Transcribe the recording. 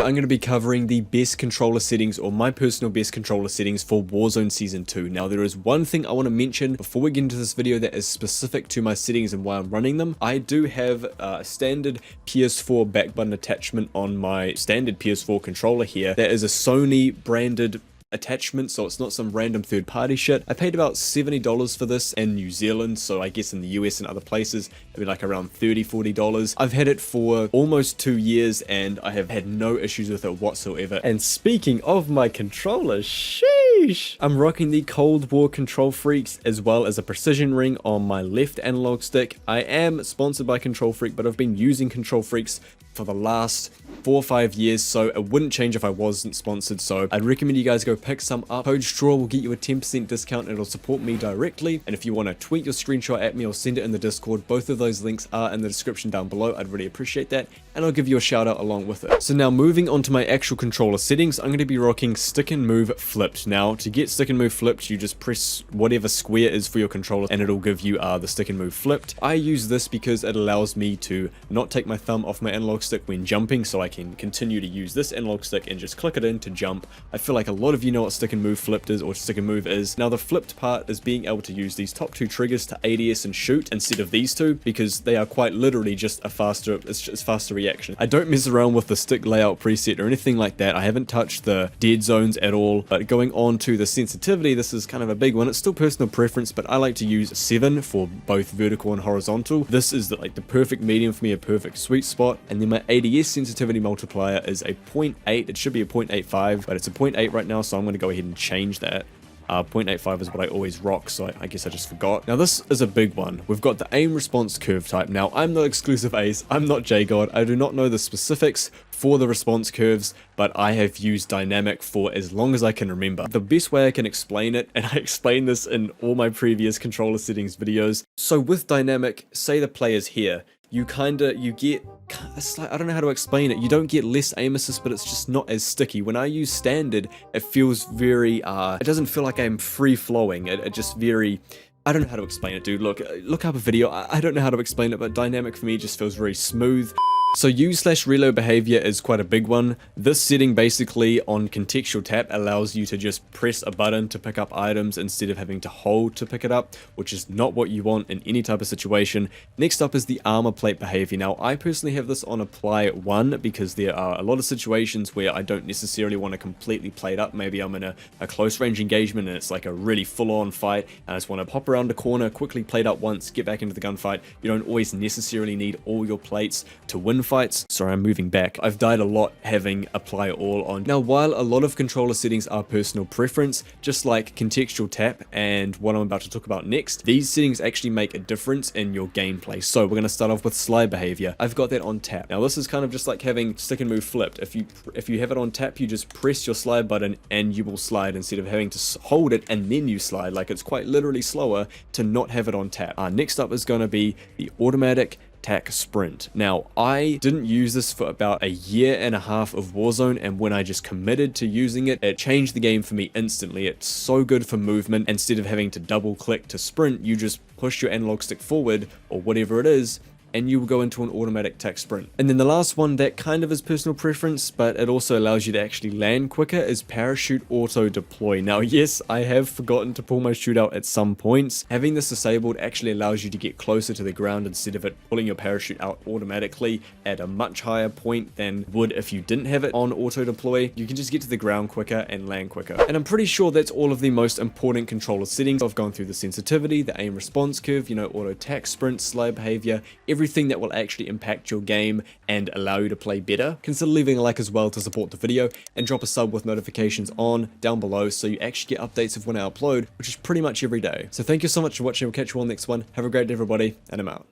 I'm going to be covering the best controller settings, or my personal best controller settings for Warzone Season 2. Now, there is one thing I want to mention before we get into this video that is specific to my settings and why I'm running them. I do have a standard PS4 back button attachment on my standard PS4 controller here. That is a Sony branded attachment, so it's not some random third-party shit. I paid about $70 for this in New Zealand, so I guess in the US and other places it'd be like around $30-40. I've had it for almost 2 years and I have had no issues with it whatsoever. And speaking of my controller, sheesh, I'm rocking the Cold War Control Freaks as well as a precision ring on my left analog stick. I am sponsored by Control Freak, but I've been using Control Freaks for the last 4 or 5 years, so it wouldn't change if I wasn't sponsored. So I'd recommend you guys go pick some up. Code STRAW will get you a 10% discount and it'll support me directly. And if you want to tweet your screenshot at me or send it in the Discord, both of those links are in the description down below. I'd really appreciate that, and I'll give you a shout out along with it. So now moving on to my actual controller settings, I'm going to be rocking stick and move flipped. Now to get stick and move flipped, you just press whatever square is for your controller and it'll give you the stick and move flipped. I use this because it allows me to not take my thumb off my analog stick when jumping, so I can continue to use this analog stick and just click it in to jump. I feel like a lot of you know what stick and move flipped is, or stick and move is. Now the flipped part is being able to use these top two triggers to ADS and shoot instead of these two, because they are quite literally just a faster, it's just faster reaction. I don't mess around with the stick layout preset or anything like that. I haven't touched the dead zones at all. But going on to the sensitivity, this is kind of a big one. It's still personal preference, but I like to use 7 for both vertical and horizontal. This is like the perfect medium for me, a perfect sweet spot. And then my ADS sensitivity multiplier is a 0.8. It should be a 0.85, but it's a 0.8 right now, so I'm going to go ahead and change that. 0.85 is what I always rock, so I guess I just forgot. Now this is a big one. We've got the aim response curve type. Now I'm not exclusive ace, I'm not JGod, I do not know the specifics for the response curves, but I have used dynamic for as long as I can remember. The best way I can explain it, and I explained this in all my previous controller settings videos, so with dynamic, say the player's here, you get, it's like, I don't know how to explain it. You don't get less aim assist, but it's just not as sticky. When I use standard, it feels very, it doesn't feel like I'm free flowing. It just very, I don't know how to explain it, dude. Look up a video. I don't know how to explain it, but dynamic for me just feels very smooth. So use/reload behavior is quite a big one. This setting basically on contextual tap allows you to just press a button to pick up items instead of having to hold to pick it up, which is not what you want in any type of situation. Next up is the armor plate behavior. Now I personally have this on apply 1 because there are a lot of situations where I don't necessarily want to completely plate up. Maybe I'm in a close range engagement and it's like a really full-on fight and I just want to pop around a corner, quickly plate up once, get back into the gunfight. You don't always necessarily need all your plates to win fights. Sorry, I'm moving back. I've died a lot having apply all on. Now, while a lot of controller settings are personal preference, just like contextual tap and what I'm about to talk about next, these settings actually make a difference in your gameplay. So we're going to start off with slide behavior. I've got that on tap. Now this is kind of just like having stick and move flipped. If you have it on tap, you just press your slide button and you will slide instead of having to hold it and then you slide. Like it's quite literally slower to not have it on tap. Next up is going to be the automatic tac sprint. Now I didn't use this for about 1.5 years of Warzone, and when I just committed to using it, it changed the game for me instantly. It's so good for movement. Instead of having to double click to sprint, you just push your analog stick forward or whatever it is and you will go into an automatic tac sprint. And then the last one that kind of is personal preference, but it also allows you to actually land quicker, is parachute auto deploy. Now yes, I have forgotten to pull my shootout at some points. Having this disabled actually allows you to get closer to the ground instead of it pulling your parachute out automatically at a much higher point than would if you didn't have it on auto deploy. You can just get to the ground quicker and land quicker. And I'm pretty sure that's all of the most important controller settings. I've gone through the sensitivity, the aim response curve, you know, auto tac sprint, slide behavior, everything that will actually impact your game and allow you to play better. Consider leaving a like as well to support the video, and drop a sub with notifications on down below so you actually get updates of when I upload, which is pretty much every day. So thank you so much for watching. We'll catch you all next one. Have a great day everybody, and I'm out.